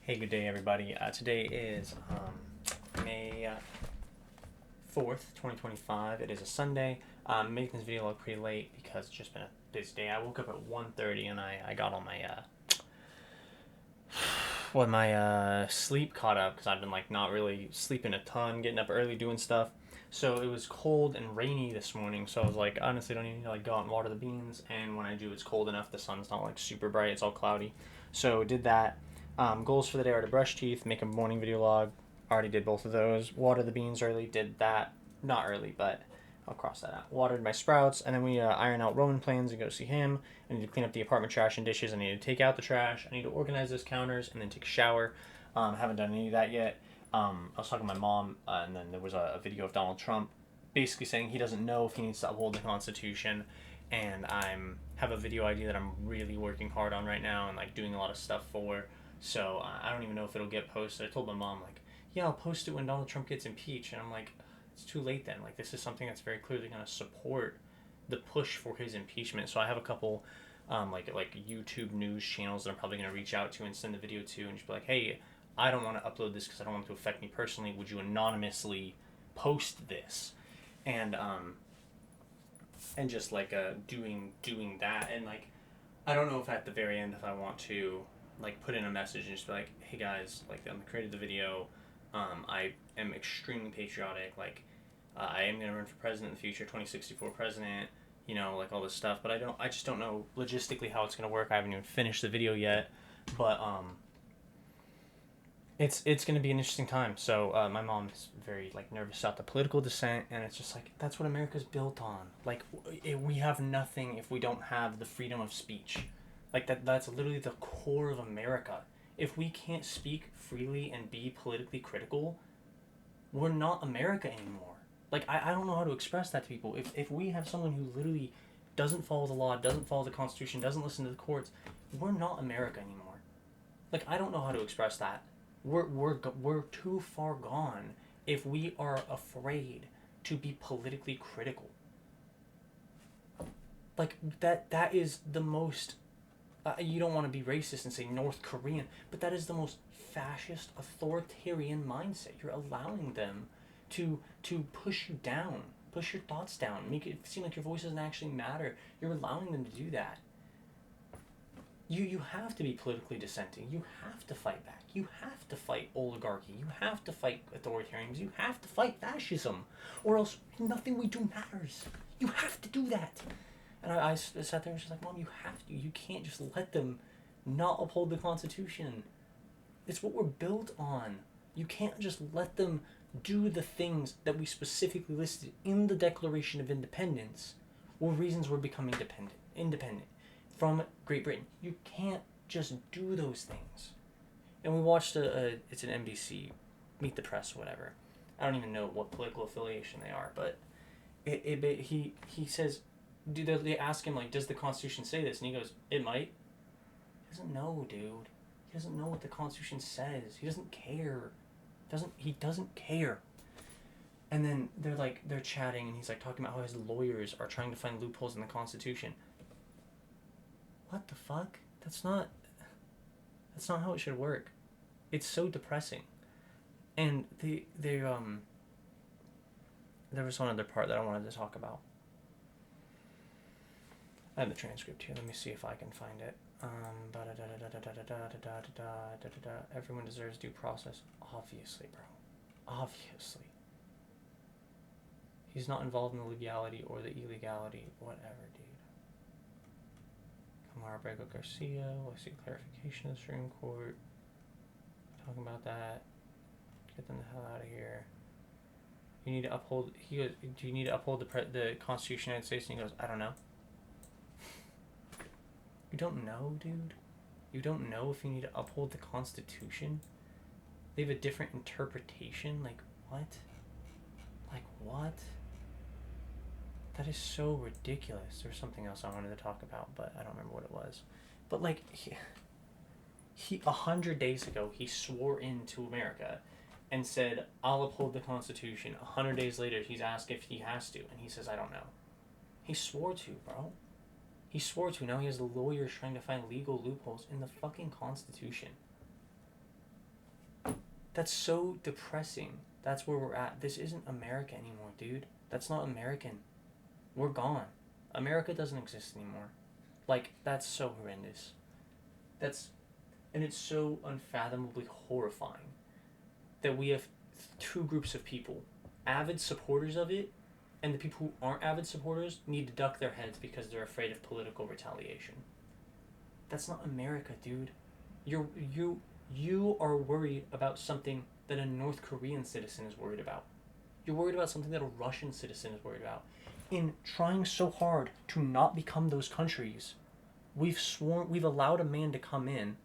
Hey, good day, everybody. Today is May 4th, 2025. It is a Sunday. I'm making this video look pretty late because it's just been a busy day. I woke up at 1:30 and I got all my sleep caught up because I've been like not really sleeping a ton, getting up early doing stuff. So it was cold and rainy this morning. So I was like, honestly, don't even need to like go out and water the beans. And when I do, it's cold enough. The sun's not like super bright. It's all cloudy. So did that. Goals for the day are to brush teeth, make a morning video log. Already did both of those. Water the beans early. Did that. Not early, but I'll cross that out. Watered my sprouts, and then we iron out Roman plans and go see him. I need to clean up the apartment trash and dishes. I need to take out the trash. I need to organize those counters and then take a shower. Haven't done any of that yet. I was talking to my mom, and then there was a video of Donald Trump basically saying he doesn't know if he needs to uphold the Constitution. And I'm have a video idea that I'm really working hard on right now and like doing a lot of stuff for. So I don't even know if it'll get posted. I told my mom like, yeah, I'll post it when Donald Trump gets impeached, and I'm like, it's too late then. Like this is something that's very clearly going to support the push for his impeachment. So I have a couple like YouTube news channels that I'm probably going to reach out to and send the video to and just be like, hey, I don't want to upload this because I don't want it to affect me personally. Would you anonymously post this? And just like doing that, and like I don't know if at the very end if I want to like put in a message and just be like, hey guys, like I created the video. I am extremely patriotic. Like I am gonna run for president in the future, 2064 president. You know, like all this stuff. But I just don't know logistically how it's gonna work. I haven't even finished the video yet. But it's going to be an interesting time. So my mom is very like nervous about the political dissent, and it's just like that's what America's built on. Like we have nothing if we don't have the freedom of speech. Like that's literally the core of America. If we can't speak freely and be politically critical, we're not America anymore. Like I don't know how to express that to people. If we have someone who literally doesn't follow the law, doesn't follow the Constitution, doesn't listen to the courts, we're not America anymore. Like I don't know how to express that. We're too far gone if we are afraid to be politically critical. Like that is the most you don't want to be racist and say North Korean, but that is the most fascist authoritarian mindset. You're allowing them to push you down, push your thoughts down, make it seem like your voice doesn't actually matter. You're allowing them to do that. You have to be politically dissenting. You have to fight back. You have to fight oligarchy. You have to fight authoritarianism. You have to fight fascism, or else nothing we do matters. You have to do that. And I sat there and was just like, Mom, you have to. You can't just let them not uphold the Constitution. It's what we're built on. You can't just let them do the things that we specifically listed in the Declaration of Independence were reasons we're becoming independent from Great Britain. You can't just do those things. And we watched it's an NBC, Meet the Press, whatever. I don't even know what political affiliation they are, but he says, they ask him like, does the Constitution say this? And he goes, it might. He doesn't know, dude. He doesn't know what the Constitution says. He doesn't care. He doesn't care. And then they're chatting, and he's like talking about how his lawyers are trying to find loopholes in the Constitution. What the fuck? That's not how it should work. It's so depressing. And there was one other part that I wanted to talk about. I have the transcript here. Let me see if I can find it. Everyone deserves due process. Obviously, bro. Obviously. He's not involved in the legality or the illegality. Whatever, dude. Camara Abrego Garcia. Let's see clarification of the Supreme Court. Talking about that. Get them the hell out of here. You need to uphold. He goes, do you need to uphold the Constitution of the United States? And he goes, I don't know. You don't know, dude? You don't know if you need to uphold the Constitution? They have a different interpretation? Like, what? Like, what? That is so ridiculous. There's something else I wanted to talk about, but I don't remember what it was. But, like, he 100 days ago, he swore into America and said, I'll uphold the Constitution. 100 days later, he's asked if he has to, and he says, I don't know. He swore to, bro. He swore to. Now he has lawyers trying to find legal loopholes in the fucking Constitution. That's so depressing. That's where we're at. This isn't America anymore, dude. That's not American. We're gone. America doesn't exist anymore. Like, that's so horrendous. That's, and it's so unfathomably horrifying that we have two groups of people, avid supporters of it, and the people who aren't avid supporters need to duck their heads because they're afraid of political retaliation. That's not America, dude. You are worried about something that a North Korean citizen is worried about. You're worried about something that a Russian citizen is worried about. In trying so hard to not become those countries, we've allowed a man to come in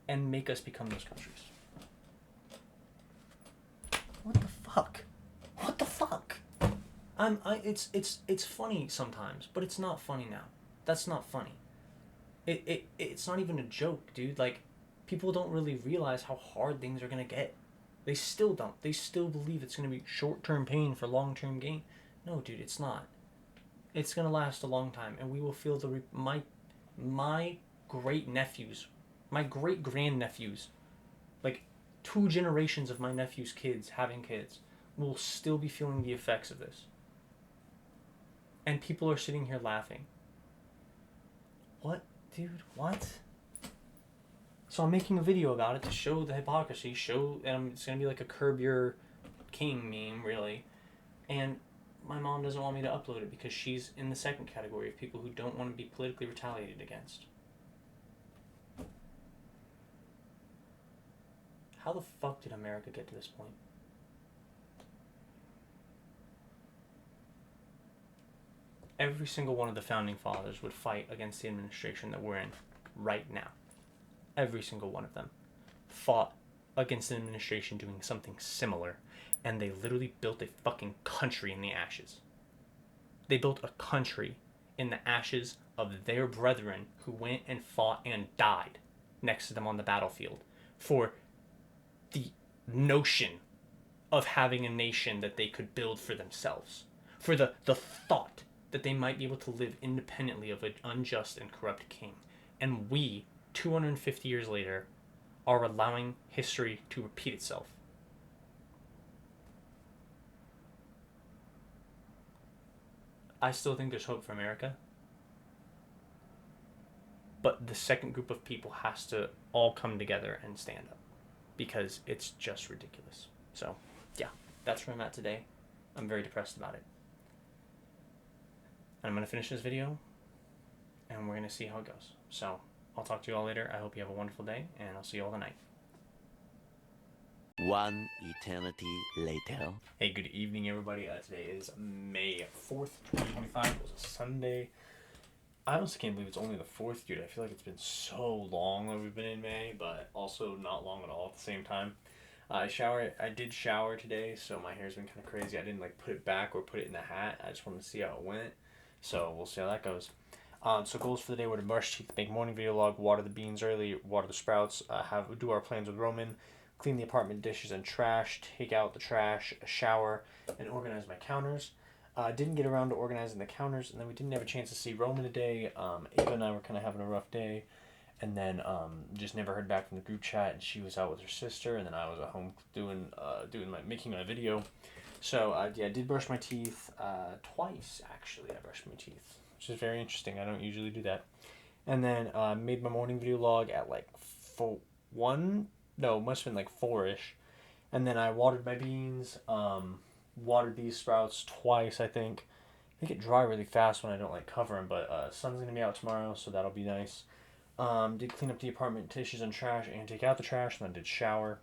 and make us become those countries. What the fuck? What the fuck? It's funny sometimes, but it's not funny now. That's not funny. It's not even a joke, dude. Like, people don't really realize how hard things are gonna get. They still don't. They still believe it's gonna be short-term pain for long-term gain. No, dude, it's not. It's gonna last a long time, and we will feel my great nephews, my great grandnephews, like 2 generations of my nephew's kids having kids, will still be feeling the effects of this. And people are sitting here laughing. What, dude? What? So I'm making a video about it to show the hypocrisy, and it's gonna be like a Curb Your King meme, really. And my mom doesn't want me to upload it because she's in the second category of people who don't want to be politically retaliated against. How the fuck did America get to this point? Every single one of the founding fathers would fight against the administration that we're in right now. Every single one of them fought against an administration doing something similar, and they literally built a fucking country in the ashes. They built a country in the ashes of their brethren who went and fought and died next to them on the battlefield for the notion of having a nation that they could build for themselves, for the thought that they might be able to live independently of an unjust and corrupt king. And we, 250 years later, are allowing history to repeat itself. I still think there's hope for America. But the second group of people has to all come together and stand up, because it's just ridiculous. So, yeah, that's where I'm at today. I'm very depressed about it. And I'm going to finish this video, and we're going to see how it goes. So, I'll talk to you all later. I hope you have a wonderful day, and I'll see you all tonight. One eternity later. Hey, good evening, everybody. Today is May 4th, 2025. It was a Sunday. I honestly can't believe it's only the 4th, dude. I feel like it's been so long that we've been in May, but also not long at all at the same time. I did shower today, so my hair's been kind of crazy. I didn't put it back or put it in the hat. I just wanted to see how it went. So we'll see how that goes. So goals for the day were to brush teeth, make morning video log, water the beans early, water the sprouts, do our plans with Roman, clean the apartment dishes and trash, take out the trash, shower, and organize my counters. Didn't get around to organizing the counters, and then we didn't have a chance to see Roman today. Ava and I were kind of having a rough day, and then just never heard back from the group chat, and she was out with her sister, and then I was at home making my video. So I did brush my teeth twice, actually. I brushed my teeth, which is very interesting. I don't usually do that. And then made my morning video log at must have been 4-ish. And then I watered my beans, watered these sprouts twice, I think. They get dry really fast when I don't cover them, but sun's going to be out tomorrow, so that'll be nice. Did clean up the apartment dishes and trash and take out the trash, and then did shower.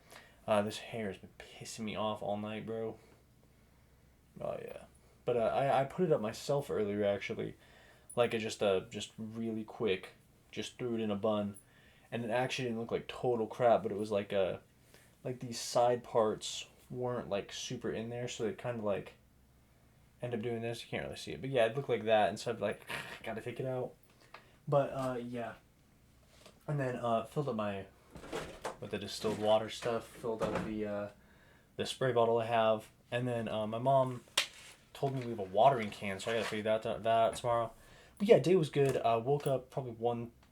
This hair has been pissing me off all night, bro. Oh, yeah. But I put it up myself earlier, actually. Just really quick. Just threw it in a bun. And it actually didn't look like total crap, but it was these side parts weren't super in there, so it kind of end up doing this. You can't really see it, but yeah, it looked like that, and so I'd gotta take it out. But yeah. And then filled up with the distilled water stuff, filled up the spray bottle I have, and then my mom told me we have a watering can, so I gotta figure that out tomorrow. But yeah, day was good. Woke up probably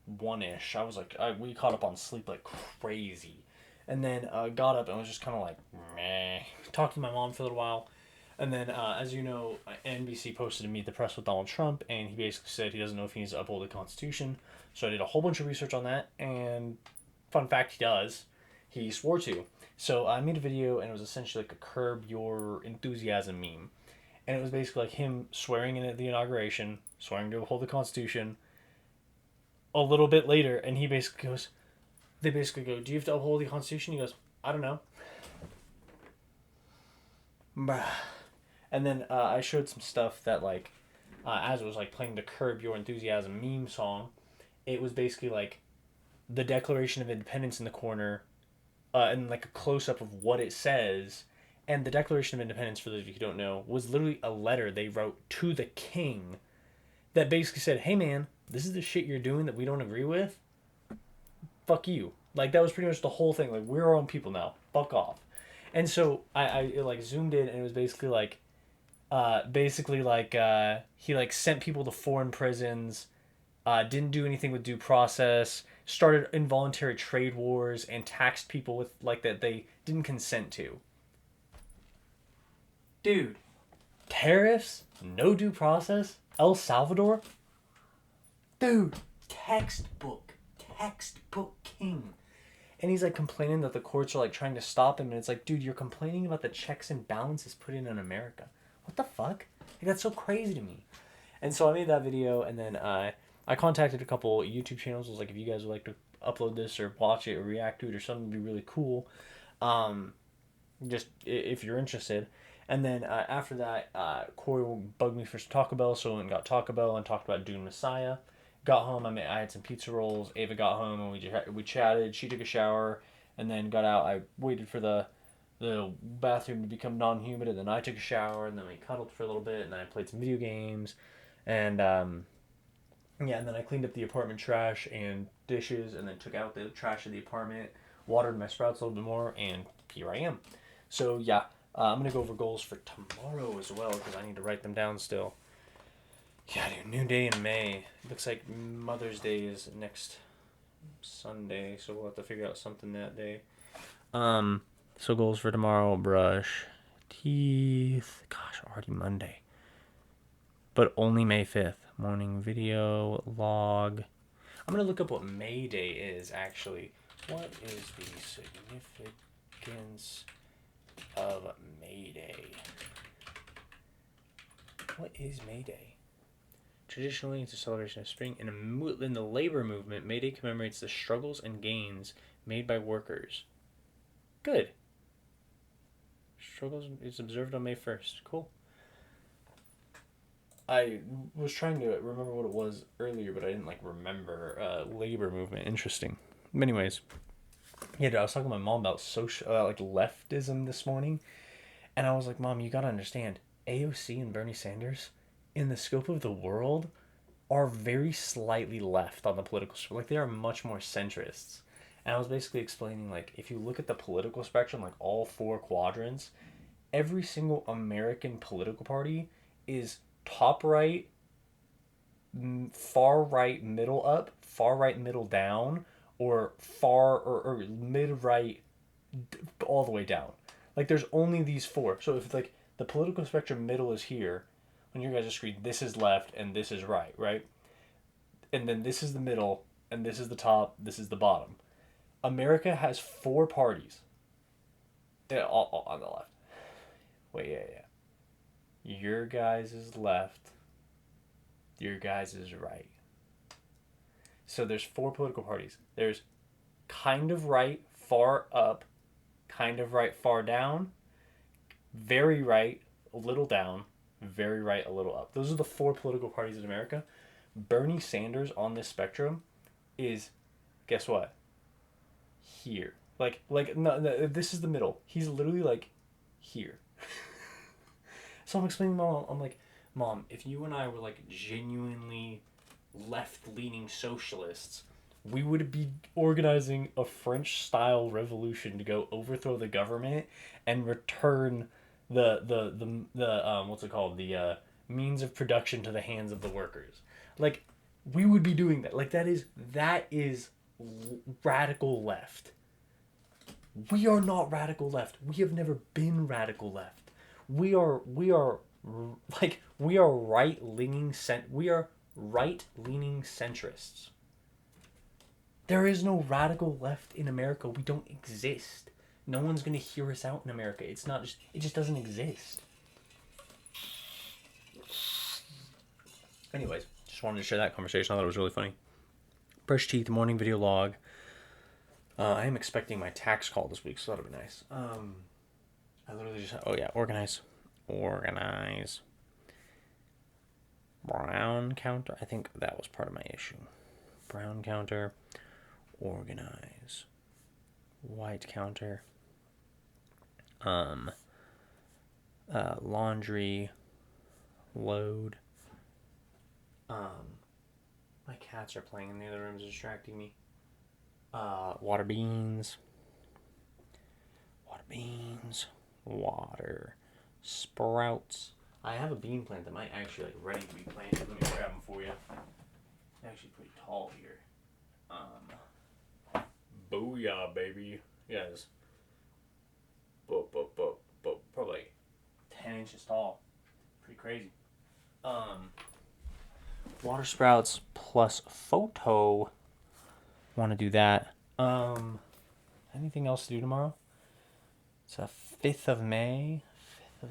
one-ish. I was we caught up on sleep like crazy. and then got up and was just kind of like, meh. Talked to my mom for a little while. And then, as you know, NBC posted to Meet the Press with Donald Trump, and he basically said he doesn't know if he needs to uphold the Constitution. So I did a whole bunch of research on that, and fun fact, he does. He swore to. So I made a video, and it was essentially like a Curb Your Enthusiasm meme. And it was basically like him swearing in at the inauguration, swearing to uphold the Constitution. A little bit later, and he basically goes, they basically go, do you have to uphold the Constitution? He goes, I don't know. Bruh. And then I showed some stuff that, like, as it was, like, playing the Curb Your Enthusiasm meme song, it was basically, like, the Declaration of Independence in the corner, and, like, a close-up of what it says. And the Declaration of Independence, for those of you who don't know, was literally a letter they wrote to the king that basically said, hey, man, this is the shit you're doing that we don't agree with. Fuck you. Like, that was pretty much the whole thing. Like, we're our own people now. Fuck off. And so I like, zoomed in, and it was basically, like, he like sent people to foreign prisons, didn't do anything with due process, started involuntary trade wars, and taxed people with like that they didn't consent to. Dude, tariffs, no due process, El Salvador. Dude, textbook king. And he's like complaining that the courts are like trying to stop him, and it's like, dude, you're complaining about the checks and balances put in America. What the fuck? Like, that's so crazy to me. And so I made that video, and then I contacted a couple YouTube channels. I was like, if you guys would like to upload this or watch it or react to it or something, would be really cool. Just if you're interested. And then after that, Corey bugged me for some Taco Bell, so I went and got Taco Bell and talked about Dune Messiah. Got home, I had some pizza rolls. Ava got home, and we chatted. She took a shower, and then got out. I waited for the bathroom to become non-humid, and then I took a shower, and then we cuddled for a little bit, and then I played some video games, and yeah, and then I cleaned up the apartment trash and dishes, and then took out the trash of the apartment, watered my sprouts a little bit more, and here I am. So yeah, I'm gonna go over goals for tomorrow as well, because I need to write them down still. Yeah, dude, new day in May. Looks like Mother's Day is next Sunday, so we'll have to figure out something that day. So goals for tomorrow: brush teeth. Gosh, already Monday. But only May 5th. Morning video, log. I'm going to look up what May Day is, actually. What is the significance of May Day? What is May Day? Traditionally, it's a celebration of spring. In the labor movement, May Day commemorates the struggles and gains made by workers. Good. Struggles is observed on May 1st. Cool. I was trying to remember what it was earlier, but I didn't remember labor movement. Interesting. Anyways, yeah, dude, I was talking to my mom about leftism this morning, and I was like, Mom, you gotta understand, AOC and Bernie Sanders, in the scope of the world, are very slightly left on the political spectrum. Like, they are much more centrists. And I was basically explaining, if you look at the political spectrum, all four quadrants, every single American political party is top right, far right, middle up, far right, middle down, or or mid right, all the way down. There's only these four. So if the political spectrum middle is here, on your guys' screen, this is left and this is right, right? And then this is the middle, and this is the top, this is the bottom. America has four parties. They're all on the left. Wait, yeah. Your guys' is left. Your guys' is right. So there's four political parties. There's kind of right, far up, kind of right, far down, very right, a little down, very right, a little up. Those are the four political parties in America. Bernie Sanders on this spectrum is, guess what? Here. No, this is the middle. He's literally here. So I'm explaining to Mom, I'm like, Mom, if you and I were genuinely left-leaning socialists, we would be organizing a French-style revolution to go overthrow the government and return the what's it called, the means of production to the hands of the workers. We would be doing that. That is radical left. We are not radical left. We have never been radical left. We are right-leaning centrists. There is no radical left in America. We don't exist. No one's gonna hear us out in America. It just doesn't exist. Anyways, just wanted to share that conversation. I thought it was really funny. Brush teeth, morning video log. I am expecting my tax call this week, so that'll be nice. I literally just organize. Brown counter. I think that was part of my issue. Brown counter. Organize. White counter. Laundry. Load. My cats are playing in the other rooms, distracting me. Water beans. Water sprouts. I have a bean plant that might actually ready to be planted. Let me grab them for you. They're actually pretty tall here. Booyah, baby. Yes. But probably like 10 inches tall. Pretty crazy. Water sprouts plus photo. Want to do that. Anything else to do tomorrow? It's a 5th of May. I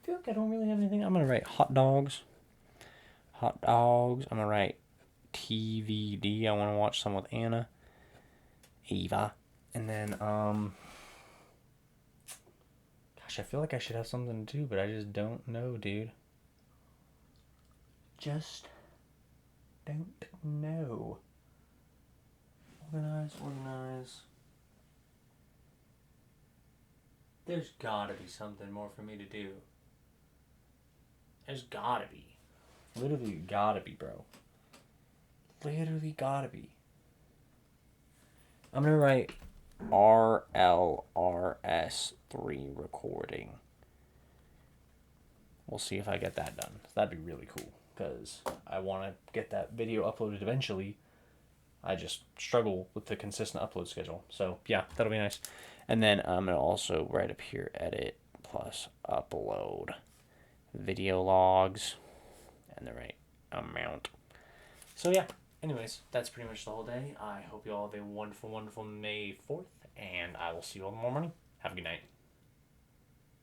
feel like I don't really have anything. I'm gonna write hot dogs. I'm gonna write TVD. I want to watch some with Anna, Eva, and then gosh, I feel like I should have something to do, but I just don't know, dude. Just don't know. Organize. There's gotta be something more for me to do. There's gotta be. Literally gotta be, bro. Literally gotta be. I'm gonna write RLRS3 recording. We'll see if I get that done. That'd be really cool, because I want to get that video uploaded eventually. I just struggle with the consistent upload schedule. So yeah, that'll be nice. And then I'm gonna also write up here, edit plus upload video logs and the right amount. So yeah, anyways, that's pretty much the whole day. I hope you all have a wonderful, wonderful May 4th, and I will see you all tomorrow morning. Have a good night.